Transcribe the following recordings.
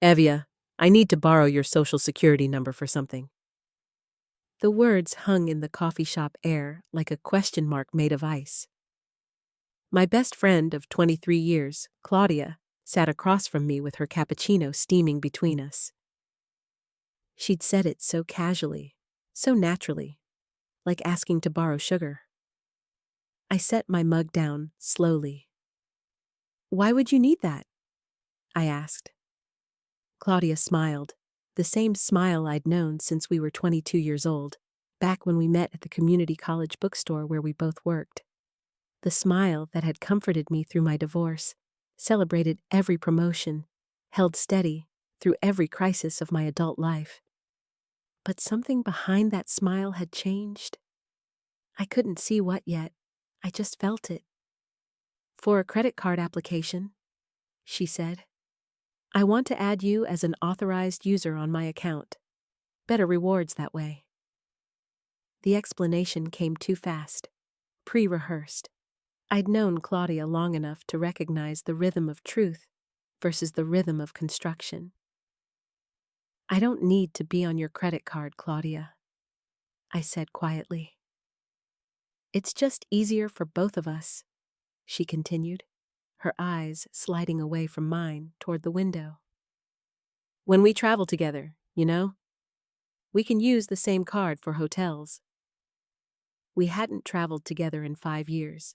Evia, I need to borrow your social security number for something. The words hung in the coffee shop air like a question mark made of ice. My best friend of 23 years, Claudia, sat across from me with her cappuccino steaming between us. She'd said it so casually, so naturally, like asking to borrow sugar. I set my mug down slowly. "Why would you need that?" I asked. Claudia smiled, the same smile I'd known since we were 22 years old, back when we met at the community college bookstore where we both worked. The smile that had comforted me through my divorce, celebrated every promotion, held steady through every crisis of my adult life. But something behind that smile had changed. I couldn't see what yet. I just felt it. "For a credit card application," she said. "I want to add you as an authorized user on my account. Better rewards that way." The explanation came too fast, pre-rehearsed. I'd known Claudia long enough to recognize the rhythm of truth versus the rhythm of construction. "I don't need to be on your credit card, Claudia," I said quietly. "It's just easier for both of us," she continued, her eyes sliding away from mine toward the window. "When we travel together, we can use the same card for hotels." We hadn't traveled together in 5 years,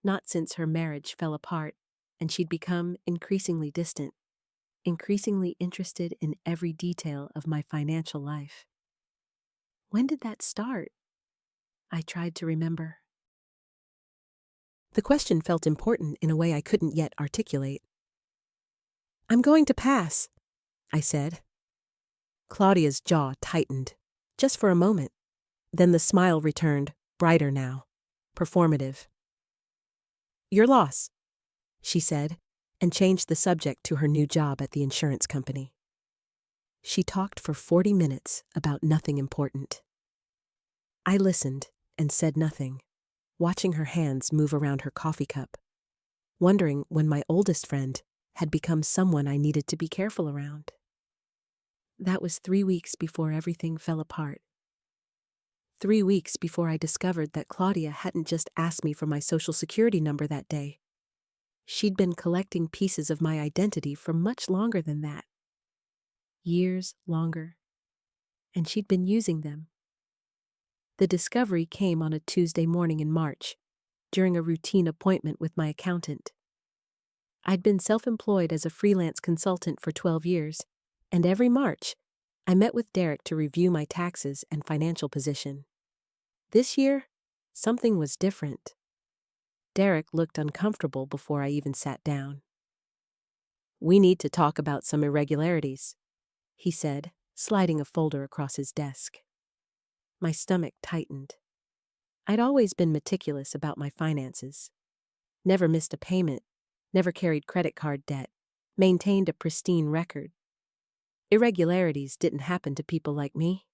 not since her marriage fell apart and she'd become increasingly distant, increasingly interested in every detail of my financial life. When did that start? I tried to remember. The question felt important in a way I couldn't yet articulate. "I'm going to pass," I said. Claudia's jaw tightened, just for a moment. Then the smile returned, brighter now, performative. "Your loss," she said, and changed the subject to her new job at the insurance company. She talked for 40 minutes about nothing important. I listened and said nothing, watching her hands move around her coffee cup, wondering when my oldest friend had become someone I needed to be careful around. That was 3 weeks before everything fell apart. 3 weeks before I discovered that Claudia hadn't just asked me for my social security number that day. She'd been collecting pieces of my identity for much longer than that. Years longer. And she'd been using them. The discovery came on a Tuesday morning in March, during a routine appointment with my accountant. I'd been self-employed as a freelance consultant for 12 years, and every March, I met with Derek to review my taxes and financial position. This year, something was different. Derek looked uncomfortable before I even sat down. "We need to talk about some irregularities," he said, sliding a folder across his desk. My stomach tightened. I'd always been meticulous about my finances. Never missed a payment, never carried credit card debt, maintained a pristine record. Irregularities didn't happen to people like me.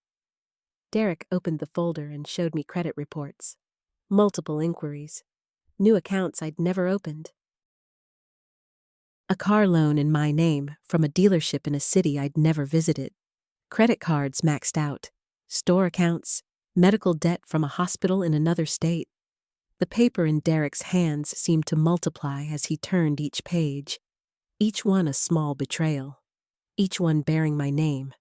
Derek opened the folder and showed me credit reports. Multiple inquiries. New accounts I'd never opened. A car loan in my name from a dealership in a city I'd never visited. Credit cards maxed out. Store accounts. Medical debt from a hospital in another state. The paper in Derek's hands seemed to multiply as he turned each page. Each one a small betrayal. Each one bearing my name,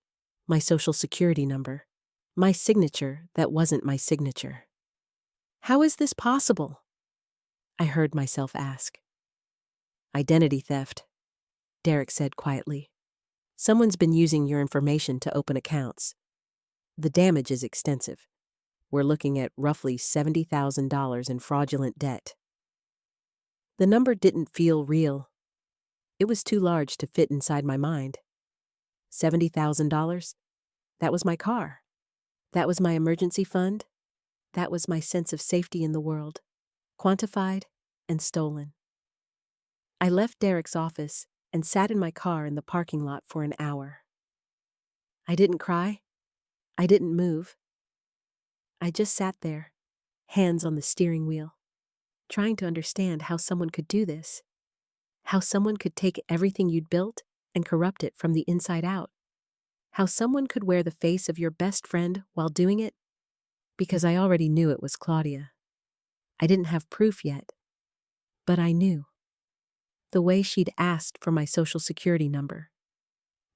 my social security number, my signature that wasn't my signature. "How is this possible?" I heard myself ask. "Identity theft," Derek said quietly. "Someone's been using your information to open accounts. The damage is extensive. We're looking at roughly $70,000 in fraudulent debt." The number didn't feel real. It was too large to fit inside my mind. $70,000? That was my car. That was my emergency fund. That was my sense of safety in the world, quantified and stolen. I left Derek's office and sat in my car in the parking lot for an hour. I didn't cry. I didn't move. I just sat there, hands on the steering wheel, trying to understand how someone could do this. How someone could take everything you'd built and corrupt it from the inside out. How someone could wear the face of your best friend while doing it? Because I already knew it was Claudia. I didn't have proof yet, but I knew. The way she'd asked for my social security number.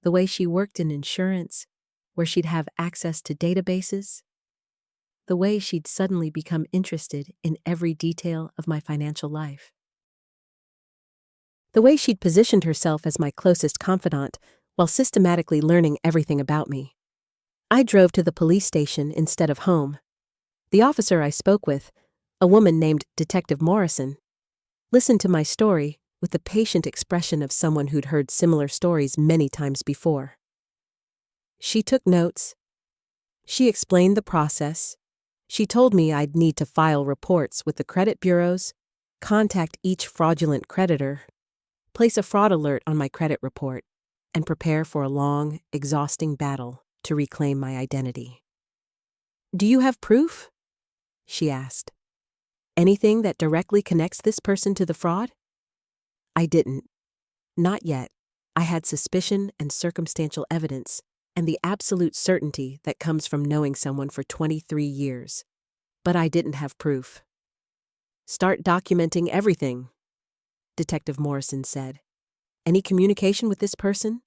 The way she worked in insurance, where she'd have access to databases. The way she'd suddenly become interested in every detail of my financial life. The way she'd positioned herself as my closest confidant while systematically learning everything about me. I drove to the police station instead of home. The officer I spoke with, a woman named Detective Morrison, listened to my story with the patient expression of someone who'd heard similar stories many times before. She took notes. She explained the process. She told me I'd need to file reports with the credit bureaus, contact each fraudulent creditor, place a fraud alert on my credit report, and prepare for a long, exhausting battle to reclaim my identity. "Do you have proof?" she asked. "Anything that directly connects this person to the fraud?" I didn't. Not yet. I had suspicion and circumstantial evidence, and the absolute certainty that comes from knowing someone for 23 years. But I didn't have proof. "Start documenting everything," Detective Morrison said. "Any communication with this person?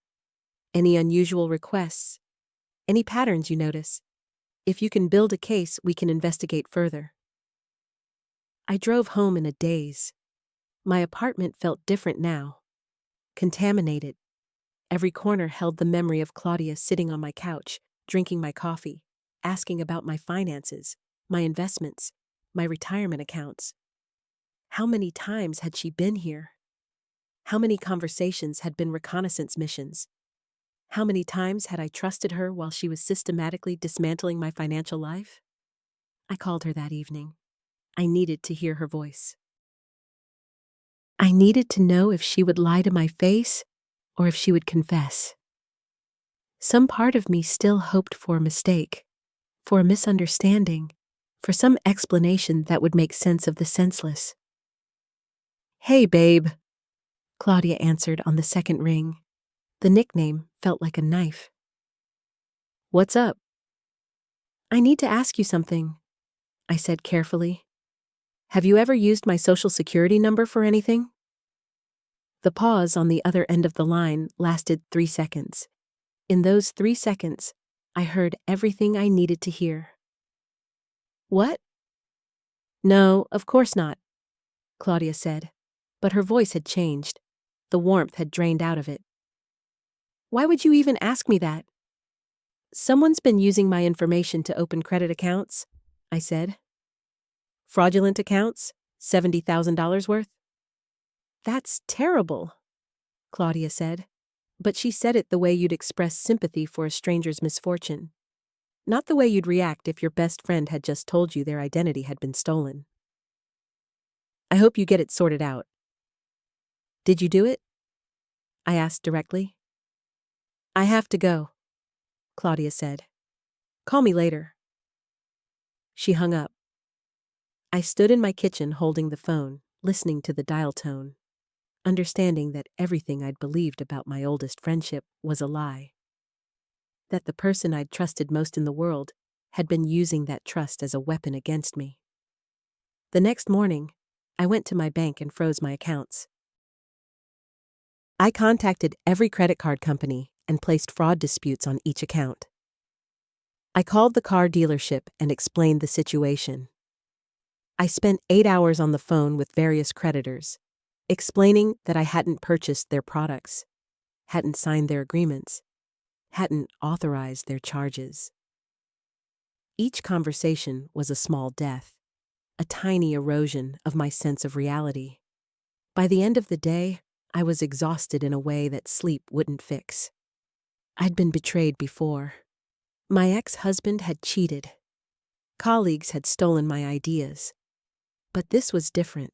Any unusual requests? Any patterns you notice? If you can build a case, we can investigate further." I drove home in a daze. My apartment felt different now. Contaminated. Every corner held the memory of Claudia sitting on my couch, drinking my coffee, asking about my finances, my investments, my retirement accounts. How many times had she been here? How many conversations had been reconnaissance missions? How many times had I trusted her while she was systematically dismantling my financial life? I called her that evening. I needed to hear her voice. I needed to know if she would lie to my face or if she would confess. Some part of me still hoped for a mistake, for a misunderstanding, for some explanation that would make sense of the senseless. "Hey, babe," Claudia answered on the second ring. The nickname felt like a knife. "What's up?" "I need to ask you something," I said carefully. "Have you ever used my social security number for anything?" The pause on the other end of the line lasted 3 seconds. In those 3 seconds, I heard everything I needed to hear. "What?" "No, of course not," Claudia said, but her voice had changed. The warmth had drained out of it. "Why would you even ask me that?" "Someone's been using my information to open credit accounts," I said. "Fraudulent accounts? $70,000 worth?" "That's terrible," Claudia said, but she said it the way you'd express sympathy for a stranger's misfortune, not the way you'd react if your best friend had just told you their identity had been stolen. "I hope you get it sorted out." "Did you do it?" I asked directly. "I have to go," Claudia said. "Call me later." She hung up. I stood in my kitchen holding the phone, listening to the dial tone, understanding that everything I'd believed about my oldest friendship was a lie. That the person I'd trusted most in the world had been using that trust as a weapon against me. The next morning, I went to my bank and froze my accounts. I contacted every credit card company and placed fraud disputes on each account. I called the car dealership and explained the situation. I spent 8 hours on the phone with various creditors, explaining that I hadn't purchased their products, hadn't signed their agreements, hadn't authorized their charges. Each conversation was a small death, a tiny erosion of my sense of reality. By the end of the day, I was exhausted in a way that sleep wouldn't fix. I'd been betrayed before. My ex-husband had cheated. Colleagues had stolen my ideas. But this was different.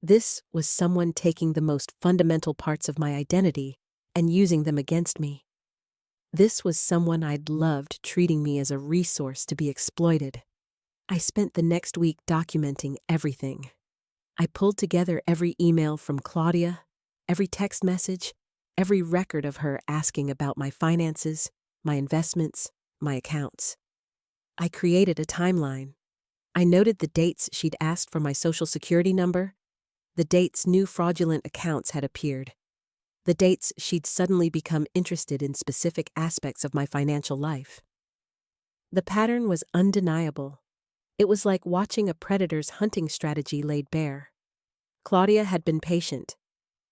This was someone taking the most fundamental parts of my identity and using them against me. This was someone I'd loved treating me as a resource to be exploited. I spent the next week documenting everything. I pulled together every email from Claudia, every text message, every record of her asking about my finances, my investments, my accounts. I created a timeline. I noted the dates she'd asked for my social security number, the dates new fraudulent accounts had appeared, the dates she'd suddenly become interested in specific aspects of my financial life. The pattern was undeniable. It was like watching a predator's hunting strategy laid bare. Claudia had been patient.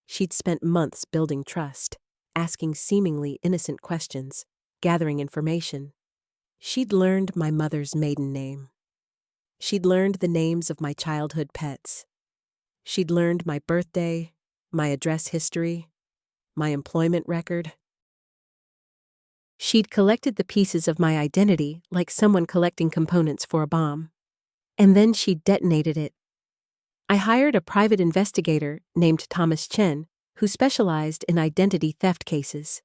She'd spent months building trust, asking seemingly innocent questions, gathering information. She'd learned my mother's maiden name. She'd learned the names of my childhood pets. She'd learned my birthday, my address history, my employment record. She'd collected the pieces of my identity like someone collecting components for a bomb. And then she'd detonated it. I hired a private investigator named Thomas Chen, who specialized in identity theft cases.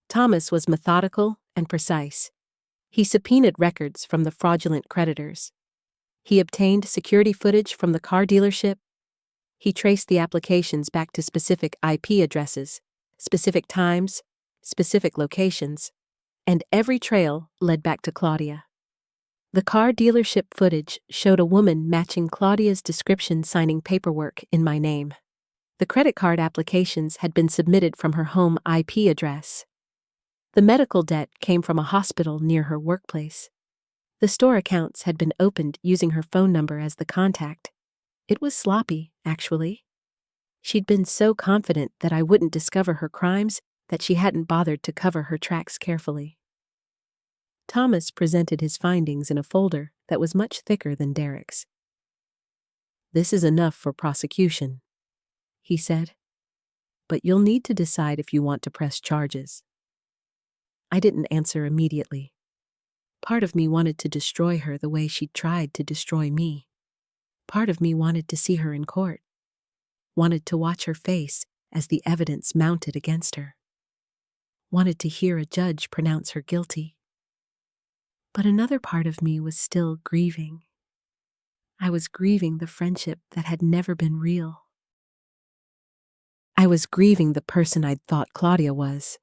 Thomas was methodical and precise. He subpoenaed records from the fraudulent creditors. He obtained security footage from the car dealership. He traced the applications back to specific IP addresses, specific times, specific locations, and every trail led back to Claudia. The car dealership footage showed a woman matching Claudia's description signing paperwork in my name. The credit card applications had been submitted from her home IP address. The medical debt came from a hospital near her workplace. The store accounts had been opened using her phone number as the contact. It was sloppy, actually. She'd been so confident that I wouldn't discover her crimes that she hadn't bothered to cover her tracks carefully. Thomas presented his findings in a folder that was much thicker than Derek's. "This is enough for prosecution," he said. "But you'll need to decide if you want to press charges." I didn't answer immediately. Part of me wanted to destroy her the way she'd tried to destroy me. Part of me wanted to see her in court, wanted to watch her face as the evidence mounted against her, wanted to hear a judge pronounce her guilty. But another part of me was still grieving. I was grieving the friendship that had never been real. I was grieving the person I'd thought Claudia was.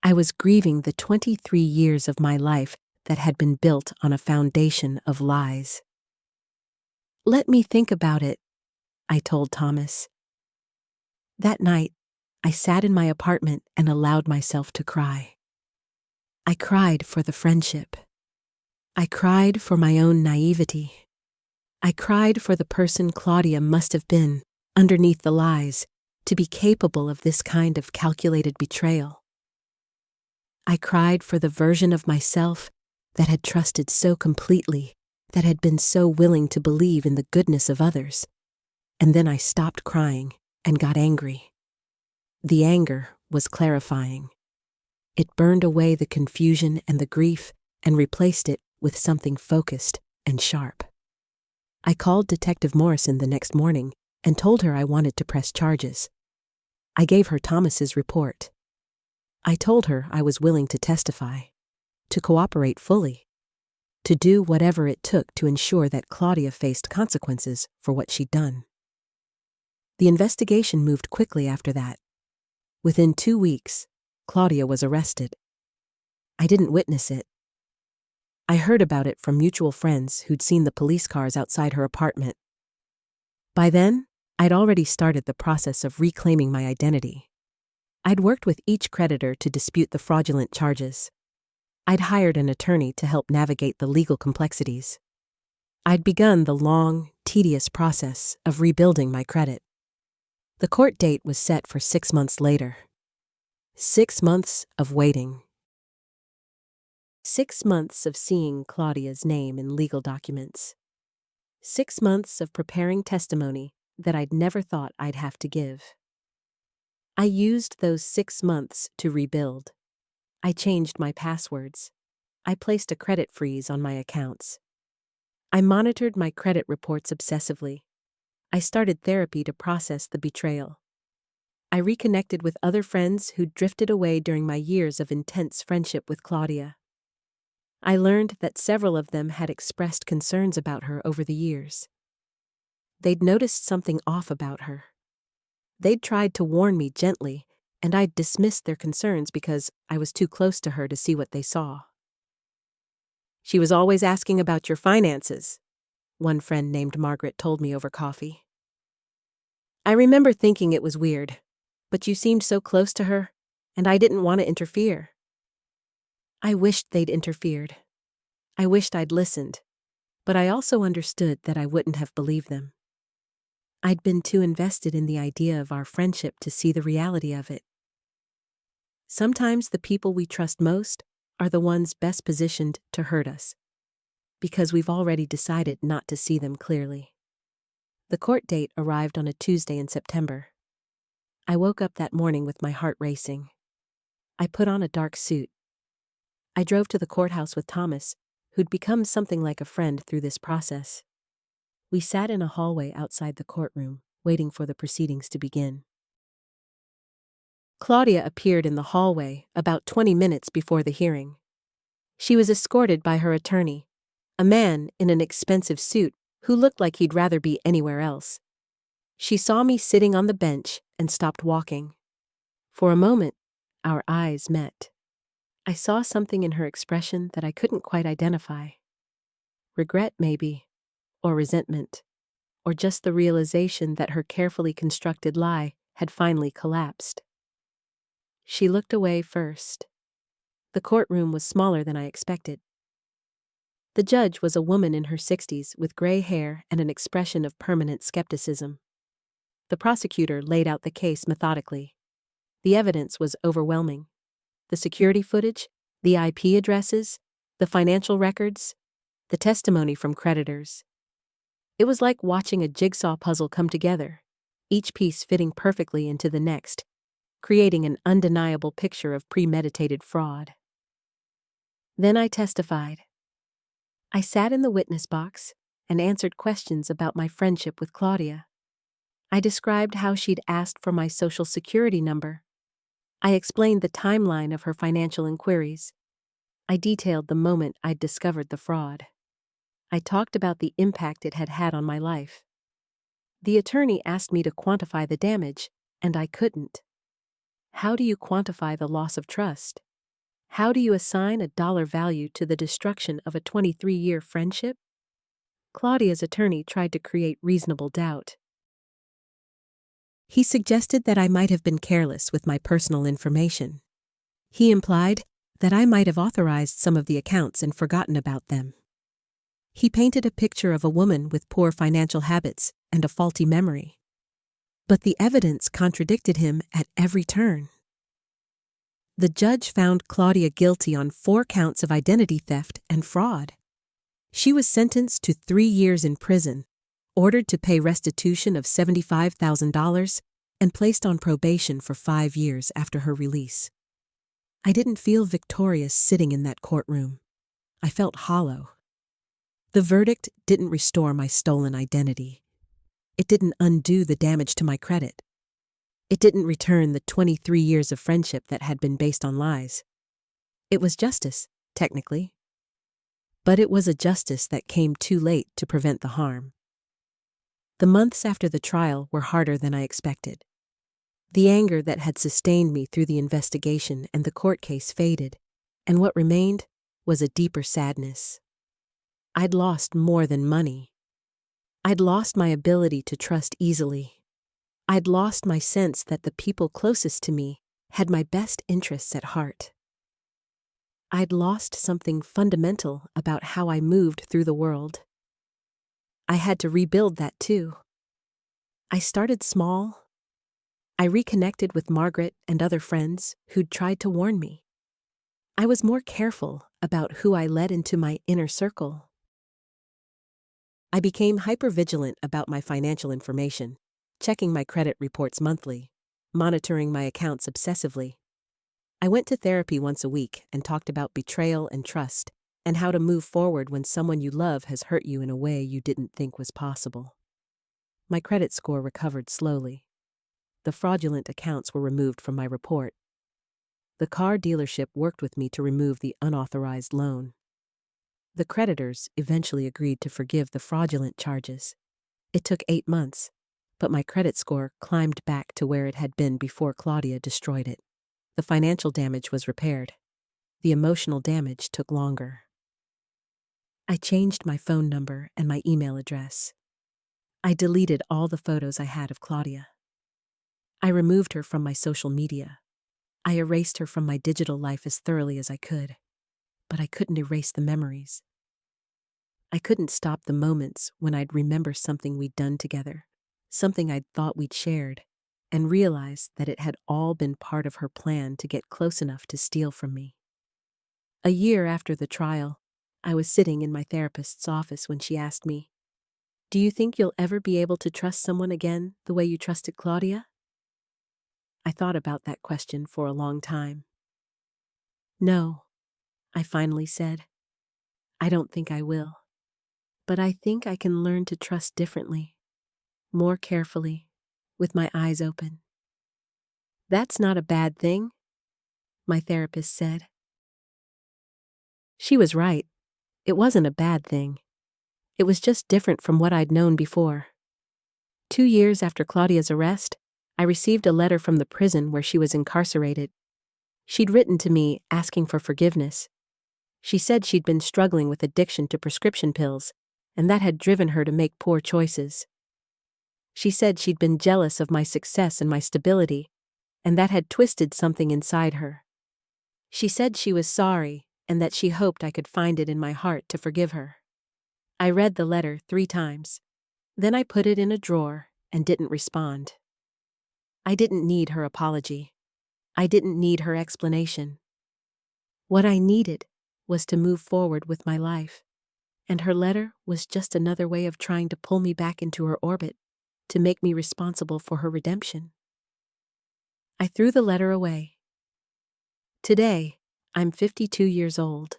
I was grieving the 23 years of my life that had been built on a foundation of lies. "Let me think about it," I told Thomas. That night, I sat in my apartment and allowed myself to cry. I cried for the friendship. I cried for my own naivety. I cried for the person Claudia must have been, underneath the lies, to be capable of this kind of calculated betrayal. I cried for the version of myself that had trusted so completely, that had been so willing to believe in the goodness of others. And then I stopped crying and got angry. The anger was clarifying. It burned away the confusion and the grief and replaced it with something focused and sharp. I called Detective Morrison the next morning and told her I wanted to press charges. I gave her Thomas's report. I told her I was willing to testify, to cooperate fully, to do whatever it took to ensure that Claudia faced consequences for what she'd done. The investigation moved quickly after that. Within 2 weeks, Claudia was arrested. I didn't witness it. I heard about it from mutual friends who'd seen the police cars outside her apartment. By then, I'd already started the process of reclaiming my identity. I'd worked with each creditor to dispute the fraudulent charges. I'd hired an attorney to help navigate the legal complexities. I'd begun the long, tedious process of rebuilding my credit. The court date was set for 6 months later. 6 months of waiting. 6 months of seeing Claudia's name in legal documents. 6 months of preparing testimony that I'd never thought I'd have to give. I used those 6 months to rebuild. I changed my passwords. I placed a credit freeze on my accounts. I monitored my credit reports obsessively. I started therapy to process the betrayal. I reconnected with other friends who'd drifted away during my years of intense friendship with Claudia. I learned that several of them had expressed concerns about her over the years. They'd noticed something off about her. They'd tried to warn me gently, and I'd dismissed their concerns because I was too close to her to see what they saw. "She was always asking about your finances," one friend named Margaret told me over coffee. I remember thinking it was weird, but you seemed so close to her, and I didn't want to interfere. I wished they'd interfered. I wished I'd listened, but I also understood that I wouldn't have believed them. I'd been too invested in the idea of our friendship to see the reality of it. Sometimes the people we trust most are the ones best positioned to hurt us, because we've already decided not to see them clearly. The court date arrived on a Tuesday in September. I woke up that morning with my heart racing. I put on a dark suit. I drove to the courthouse with Thomas, who'd become something like a friend through this process. We sat in a hallway outside the courtroom, waiting for the proceedings to begin. Claudia appeared in the hallway about 20 minutes before the hearing. She was escorted by her attorney, a man in an expensive suit who looked like he'd rather be anywhere else. She saw me sitting on the bench and stopped walking. For a moment, our eyes met. I saw something in her expression that I couldn't quite identify. Regret, maybe, or resentment, or just the realization that her carefully constructed lie had finally collapsed. She looked away first. The courtroom was smaller than I expected. The judge was a woman in her 60s with gray hair and an expression of permanent skepticism. The prosecutor laid out the case methodically. The evidence was overwhelming. The security footage, the IP addresses, the financial records, the testimony from creditors. It was like watching a jigsaw puzzle come together, each piece fitting perfectly into the next, creating an undeniable picture of premeditated fraud. Then I testified. I sat in the witness box and answered questions about my friendship with Claudia. I described how she'd asked for my Social Security number. I explained the timeline of her financial inquiries. I detailed the moment I'd discovered the fraud. I talked about the impact it had had on my life. The attorney asked me to quantify the damage, and I couldn't. How do you quantify the loss of trust? How do you assign a dollar value to the destruction of a 23-year friendship? Claudia's attorney tried to create reasonable doubt. He suggested that I might have been careless with my personal information. He implied that I might have authorized some of the accounts and forgotten about them. He painted a picture of a woman with poor financial habits and a faulty memory. But the evidence contradicted him at every turn. The judge found Claudia guilty on 4 counts of identity theft and fraud. She was sentenced to 3 years in prison, ordered to pay restitution of $75,000, and placed on probation for 5 years after her release. I didn't feel victorious sitting in that courtroom. I felt hollow. The verdict didn't restore my stolen identity. It didn't undo the damage to my credit. It didn't return the 23 years of friendship that had been based on lies. It was justice, technically. But it was a justice that came too late to prevent the harm. The months after the trial were harder than I expected. The anger that had sustained me through the investigation and the court case faded, and what remained was a deeper sadness. I'd lost more than money. I'd lost my ability to trust easily. I'd lost my sense that the people closest to me had my best interests at heart. I'd lost something fundamental about how I moved through the world. I had to rebuild that too. I started small. I reconnected with Margaret and other friends who'd tried to warn me. I was more careful about who I let into my inner circle. I became hypervigilant about my financial information, checking my credit reports monthly, monitoring my accounts obsessively. I went to therapy once a week and talked about betrayal and trust, and how to move forward when someone you love has hurt you in a way you didn't think was possible. My credit score recovered slowly. The fraudulent accounts were removed from my report. The car dealership worked with me to remove the unauthorized loan. The creditors eventually agreed to forgive the fraudulent charges. It took 8 months, but my credit score climbed back to where it had been before Claudia destroyed it. The financial damage was repaired. The emotional damage took longer. I changed my phone number and my email address. I deleted all the photos I had of Claudia. I removed her from my social media. I erased her from my digital life as thoroughly as I could. But I couldn't erase the memories. I couldn't stop the moments when I'd remember something we'd done together, something I'd thought we'd shared, and realize that it had all been part of her plan to get close enough to steal from me. A year after the trial, I was sitting in my therapist's office when she asked me, "Do you think you'll ever be able to trust someone again the way you trusted Claudia?" I thought about that question for a long time. "No," I finally said. "I don't think I will. But I think I can learn to trust differently, more carefully, with my eyes open." "That's not a bad thing," my therapist said. She was right. It wasn't a bad thing. It was just different from what I'd known before. 2 years after Claudia's arrest, I received a letter from the prison where she was incarcerated. She'd written to me asking for forgiveness. She said she'd been struggling with addiction to prescription pills, and that had driven her to make poor choices. She said she'd been jealous of my success and my stability, and that had twisted something inside her. She said she was sorry and that she hoped I could find it in my heart to forgive her. I read the letter 3 times. Then I put it in a drawer and didn't respond. I didn't need her apology. I didn't need her explanation. What I needed was to move forward with my life, and her letter was just another way of trying to pull me back into her orbit, to make me responsible for her redemption. I threw the letter away. Today, I'm 52 years old.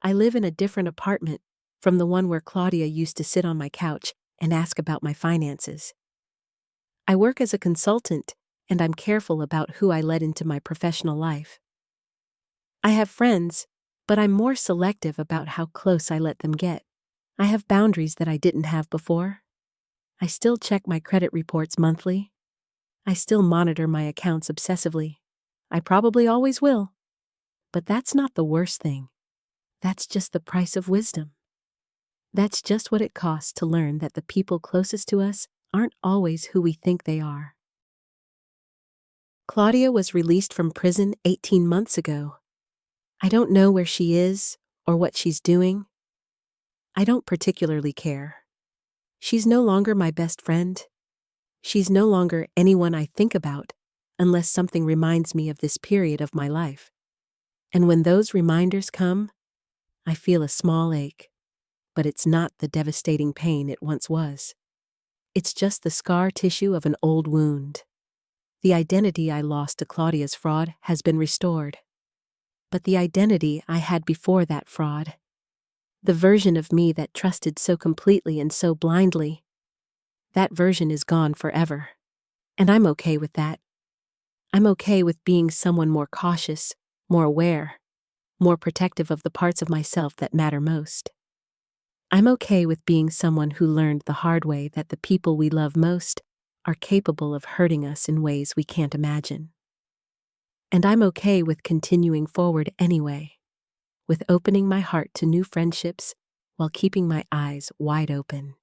I live in a different apartment from the one where Claudia used to sit on my couch and ask about my finances. I work as a consultant, and I'm careful about who I let into my professional life. I have friends, but I'm more selective about how close I let them get. I have boundaries that I didn't have before. I still check my credit reports monthly. I still monitor my accounts obsessively. I probably always will. But that's not the worst thing. That's just the price of wisdom. That's just what it costs to learn that the people closest to us aren't always who we think they are. Claudia was released from prison 18 months ago. I don't know where she is or what she's doing. I don't particularly care. She's no longer my best friend. She's no longer anyone I think about unless something reminds me of this period of my life. And when those reminders come, I feel a small ache, but it's not the devastating pain it once was. It's just the scar tissue of an old wound. The identity I lost to Claudia's fraud has been restored. But the identity I had before that fraud, the version of me that trusted so completely and so blindly, that version is gone forever. And I'm okay with that. I'm okay with being someone more cautious, more aware, more protective of the parts of myself that matter most. I'm okay with being someone who learned the hard way that the people we love most are capable of hurting us in ways we can't imagine. And I'm okay with continuing forward anyway, with opening my heart to new friendships while keeping my eyes wide open.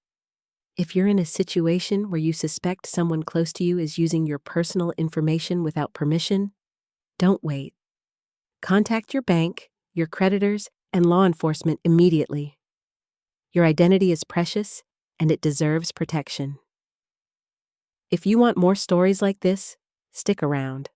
If you're in a situation where you suspect someone close to you is using your personal information without permission, don't wait. Contact your bank, your creditors, and law enforcement immediately. Your identity is precious, and it deserves protection. If you want more stories like this, stick around.